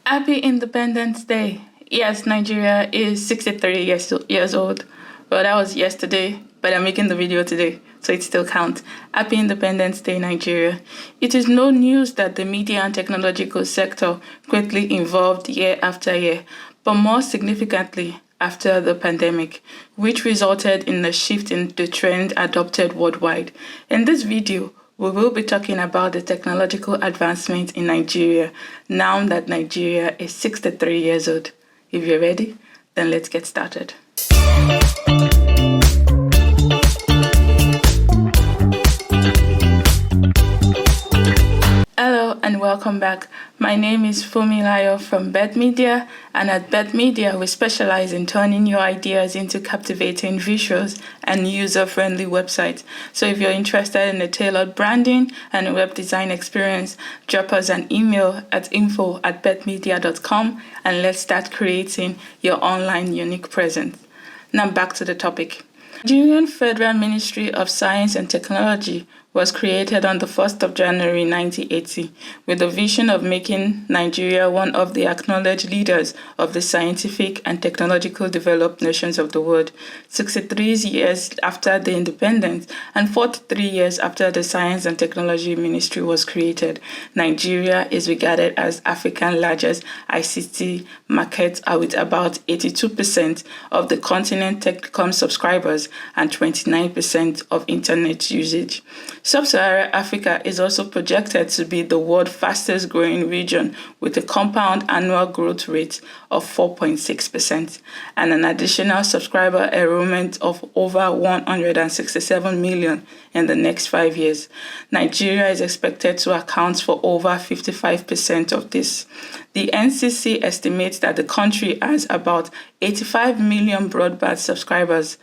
Happy Independence Day. Yes, Nigeria is 63 years old. Well, that was yesterday, but I'm making the video today, so it still counts. Happy Independence Day, Nigeria. It is no news that the media and technological sector greatly evolved year after year, but more significantly, after the pandemic, which resulted in a shift in the trend adopted worldwide. In this video, we will be talking about the technological advancement in Nigeria now that Nigeria is 63 years old. If you're ready, then let's get started. Hello and welcome back. My name is Fumilayo from Bet Media, and at Bet Media we specialize in turning your ideas into captivating visuals and user-friendly websites. So if you're interested in a tailored branding and a web design experience, drop us an email at info@betmedia.com and let's start creating your online unique presence. Now back to the topic. Nigerian Federal Ministry of Science and Technology was created on the 1st of January 1980 with the vision of making Nigeria one of the acknowledged leaders of the scientific and technological developed nations of the world. 63 years after the independence and 43 years after the Science and Technology Ministry was created, Nigeria is regarded as Africa's largest ICT market with about 82% of the continent telecom subscribers and 29% of internet usage. Sub-Saharan Africa is also projected to be the world's fastest growing region with a compound annual growth rate of 4.6% and an additional subscriber enrollment of over 167 million in the next 5 years. Nigeria is expected to account for over 55% of this. The NCC estimates that the country has about 85 million broadband subscribers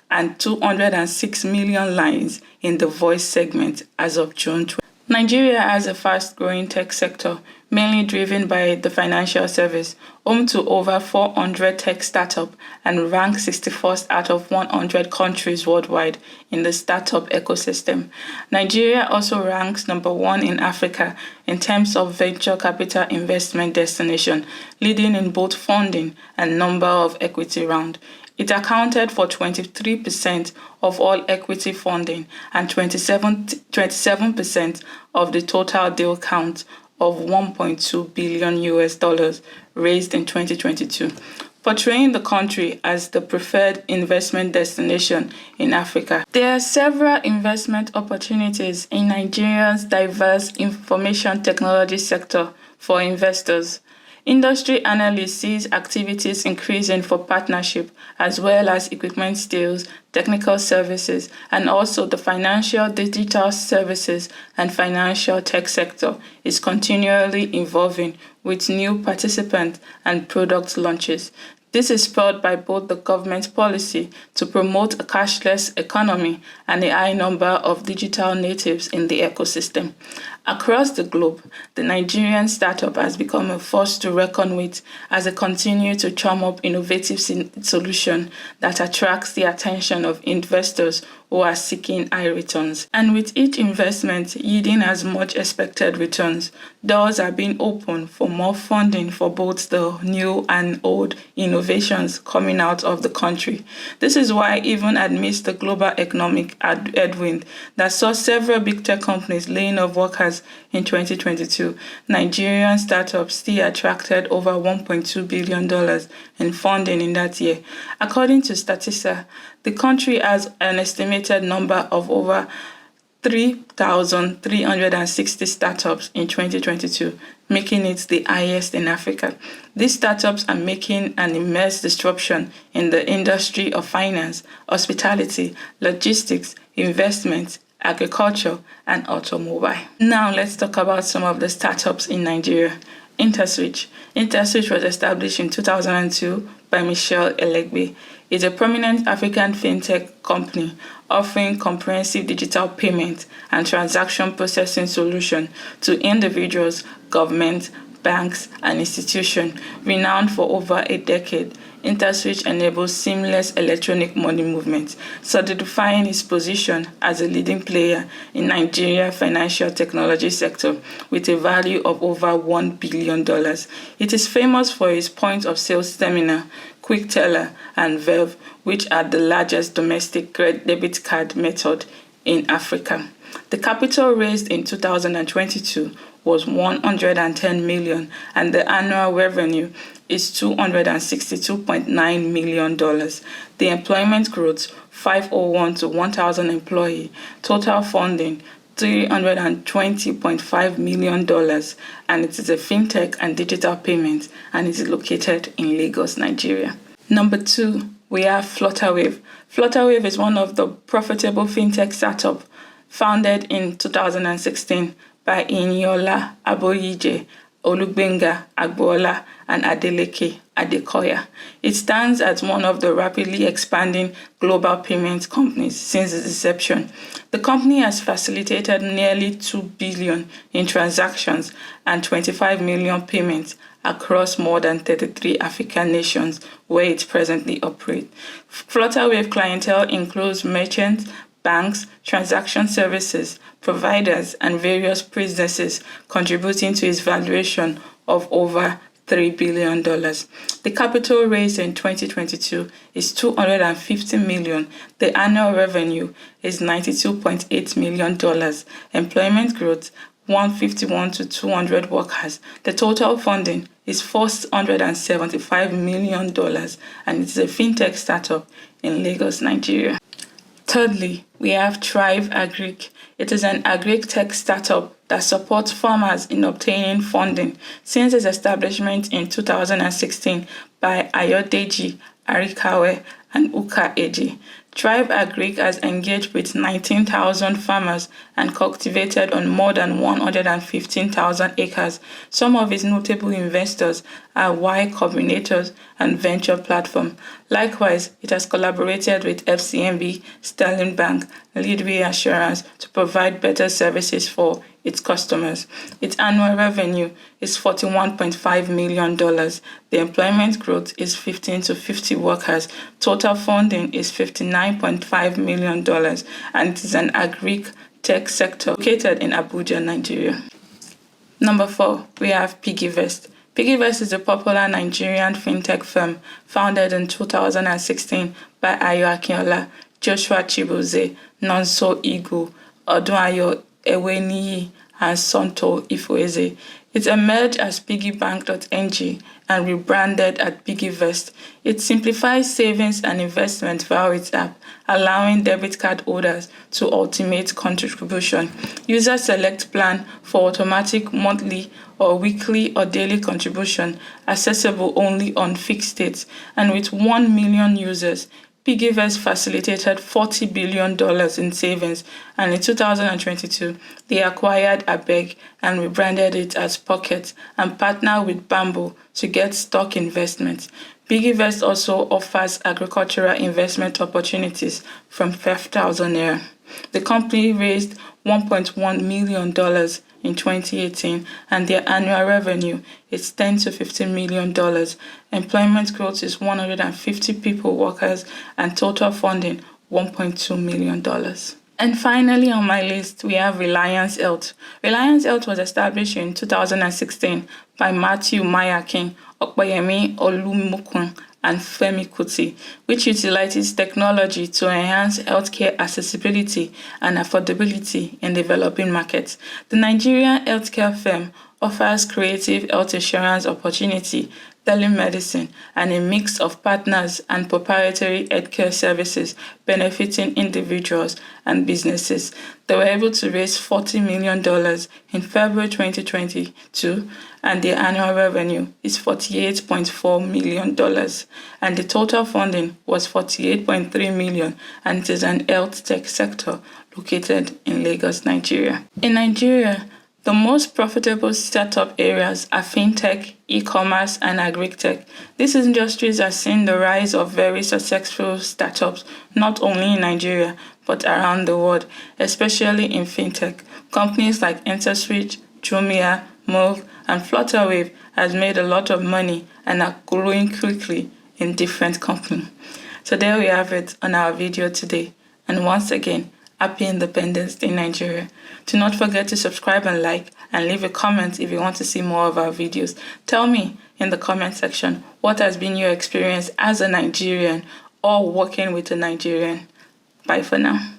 and 206 million lines in the voice segment as of June 20. Nigeria has a fast-growing tech sector, mainly driven by the financial service, home to over 400 tech startups and ranked 61st out of 100 countries worldwide in the startup ecosystem. Nigeria also ranks number 1 in Africa in terms of venture capital investment destination, leading in both funding and number of equity rounds. It accounted for 23% of all equity funding and 27% of the total deal count of $1.2 billion raised in 2022, portraying the country as the preferred investment destination in Africa. There are several investment opportunities in Nigeria's diverse information technology sector for investors. Industry analysts see activities increasing for partnership as well as equipment sales, technical services, and also the financial digital services and financial tech sector is continually evolving with new participants and product launches. This is spurred by both the government policy to promote a cashless economy and a high number of digital natives in the ecosystem. Across the globe, the Nigerian startup has become a force to reckon with as they continue to churn up innovative solutions that attracts the attention of investors who are seeking high returns. And with each investment yielding as much expected returns, doors are being opened for more funding for both the new and old innovations coming out of the country. This is why even amidst the global economic headwind that saw several big tech companies laying off workers in 2022, Nigerian startups still attracted over $1.2 billion in funding in that year. According to Statista, the country has an estimated number of over 3,360 startups in 2022, making it the highest in Africa. These startups are making an immense disruption in the industry of finance, hospitality, logistics, investment, agriculture, and automobile. Now let's talk about some of the startups in Nigeria. Interswitch. Interswitch was established in 2002 by Michelle Elegbe. It's a prominent African fintech company offering comprehensive digital payment and transaction processing solutions to individuals, government, banks, and institutions. Renowned for over a decade, Interswitch enables seamless electronic money movement, solidifying its position as a leading player in Nigeria's financial technology sector with a value of over $1 billion. It is famous for its point-of-sale terminal, Quick Teller, and Verve, which are the largest domestic debit card method in Africa. The capital raised in 2022 was $110 million, and the annual revenue is $262.9 million. The employment growth, 501 to 1,000 employees. Total funding, $320.5 million, and it is a fintech and digital payment, and it is located in Lagos, Nigeria. Number 2, we have Flutterwave. Flutterwave is one of the profitable fintech startups founded in 2016 by Inyola Aboyije, Olugbenga Agboola, and Adeleke Adekoya. It stands as one of the rapidly expanding global payment companies since its inception. The company has facilitated nearly $2 billion in transactions and 25 million payments across more than 33 African nations where it presently operates. Flutterwave clientele includes merchants, banks, transaction services, providers, and various businesses, contributing to its valuation of over $3 billion. The capital raised in 2022 is $250 million. The annual revenue is $92.8 million. Employment growth, 151 to 200 workers. The total funding is $475 million, and it is a fintech startup in Lagos, Nigeria. Thirdly, we have Thrive Agric. It is an agri-tech startup that supports farmers in obtaining funding since its establishment in 2016 by Ayodeji Arikawe and Uka Eji. Thrive Agric has engaged with 19,000 farmers and cultivated on more than 115,000 acres. Some of its notable investors are Y Combinators and Venture Platform. Likewise, it has collaborated with FCMB, Sterling Bank, Leadway Assurance to provide better services for its customers. Its annual revenue is $41.5 million. The employment growth is 15 to 50 workers. Total funding is $59.5 million, and it is an agri-tech sector located in Abuja, Nigeria. Number 4, we have Piggy Vest. Piggy Vest is a popular Nigerian fintech firm founded in 2016 by Ayo Akinola, Joshua Chibuze, Nonso Igu, Odunayo Eweniyi, and Sonto Ifueze. It emerged as piggybank.ng and rebranded at Piggy Vest. It simplifies savings and investment via its app, allowing debit card holders to automate contribution. Users select plan for automatic monthly or weekly or daily contribution, accessible only on fixed dates, and with 1 million users. Piggy Vest facilitated $40 billion in savings, and in 2022, they acquired Agric and rebranded it as Pocket and partnered with Bamboo to get stock investments. Piggy Vest also offers agricultural investment opportunities from 5,000 naira. The company raised $1.1 million in 2018, and their annual revenue is $10 to $15 million. Employment growth is 150 people workers, and total funding $1.2 million. And finally on my list, we have Reliance Health. Reliance Health was established in 2016 by Matthew Mayakin, Okpeyemi Olumokun, and Femi Kuti, which utilizes technology to enhance healthcare accessibility and affordability in developing markets. The Nigerian healthcare firm offers creative health insurance opportunity, telemedicine, and a mix of partners and proprietary healthcare services benefiting individuals and businesses. They were able to raise $40 million in February 2022, and their annual revenue is $48.4 million, and the total funding was $48.3 million, and it is an health tech sector located in Lagos, Nigeria. In Nigeria, the most profitable startup areas are fintech, e-commerce, and agri-tech. These industries are seeing the rise of very successful startups, not only in Nigeria, but around the world, especially in fintech. Companies like Interswitch, Jumia, Move, and Flutter has made a lot of money and are growing quickly in different companies. So there we have it on our video today. And once again, Happy Independence Day, Nigeria. Do not forget to subscribe and like, and leave a comment if you want to see more of our videos. Tell me in the comment section what has been your experience as a Nigerian or working with a Nigerian. Bye for now.